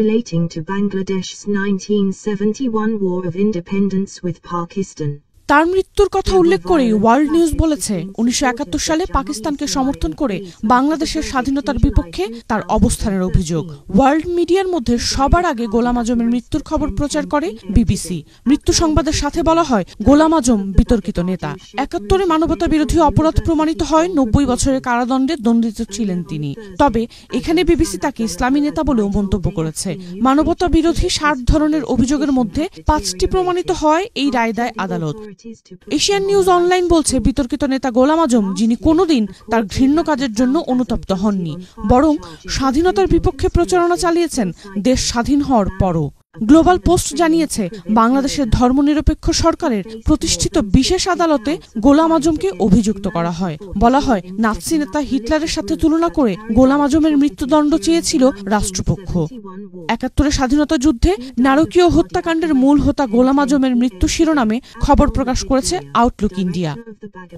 relating to Bangladesh's 1971 War of Independence with Pakistan. তার মৃত্যুর কথা উল্লেখ করে ওয়ার্ল্ড নিউজ বলেছে 1971 সালে পাকিস্তানকে সমর্থন করে বাংলাদেশের স্বাধীনতার বিপক্ষে তার অবস্থানের অভিযোগ। ওয়ার্ল্ড মিডিয়ার মধ্যে সবার আগে গোলাম আজমের মৃত্যুর খবর প্রচার করে বিবিসি। মৃত্যু সংবাদের সাথে বলা হয় গোলাম আজম বিতর্কিত নেতা। 71-এ মানবতা বিরোধী অপরাধ প্রমাণিত হয়, 90 বছরের কারাদণ্ডে দণ্ডিত ছিলেন তিনি। তবে এখানে বিবিসি তাকে ইসলামী নেতা বলেও মন্তব্য করেছে। মানবতা বিরোধী 60 ধরনের অভিযোগের মধ্যে 5টি প্রমাণিত হয়, এই রায় দেয় আদালত। এশিয়ান নিউজ অনলাইন বলছে বিতর্কিত নেতা গোলাম আজম, যিনি কোনোদিন তার ঘৃণ্য কাজের জন্য অনুতপ্ত হননি, বরং স্বাধীনতার বিপক্ষে প্রচারণা চালিয়েছেন দেশ স্বাধীন হওয়ার পরও। গ্লোবাল পোস্ট জানিয়েছে বাংলাদেশের ধর্মনিরপেক্ষ সরকারের প্রতিষ্ঠিত বিশেষ আদালতে গোলাম আজমকে অভিযুক্ত করা হয়। বলা হয় নাৎসি নেতা হিটলারের সাথে তুলনা করে গোলাম আজমের মৃত্যুদণ্ড চেয়েছিল রাষ্ট্রপক্ষ। 71-এর স্বাধীনতা যুদ্ধে নারকীয় হত্যাকাণ্ডের মূল হোতা গোলাম আজমের মৃত্যু শিরোনামে খবর প্রকাশ করেছে আউটলুক ইন্ডিয়া।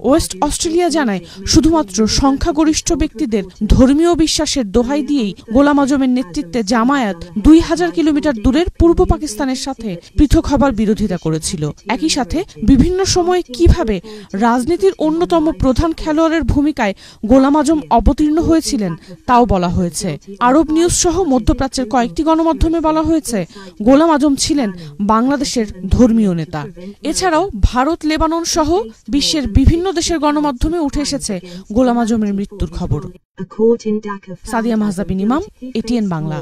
ওয়েস্ট অস্ট্রেলিয়া জানায় শুধুমাত্র সংখ্যাগরিষ্ঠ ব্যক্তিদের ধর্মীয় বিশ্বাসের দোহাই দিয়েই গোলাম আজমের নেতৃত্বে জামায়াত 2000 কিলোমিটার দূরের পূর্ব পাকিস্তানের সাথে পৃথক হবার বিরোধিতা করেছিল। একই সাথে বিভিন্ন সময়ে কিভাবে রাজনীতির অন্যতম প্রধান খেলোয়াড়ের ভূমিকায় গোলাম আজম অবতীর্ণ হয়েছিলেন তাও বলা হয়েছে। আরব নিউজ সহ মধ্যপ্রাচ্যের কয়েকটি গণমাধ্যমে বলা হয়েছে গোলাম আজম ছিলেন বাংলাদেশের ধর্মীয় নেতা। এছাড়াও ভারত, লেবানন সহ বিশ্বের বিভিন্ন দেশের গণমাধ্যমে উঠে এসেছে গোলাম আজমের মৃত্যুর খবর। সাদিয়া মাহজাবিন ইমাম, এটিএন বাংলা।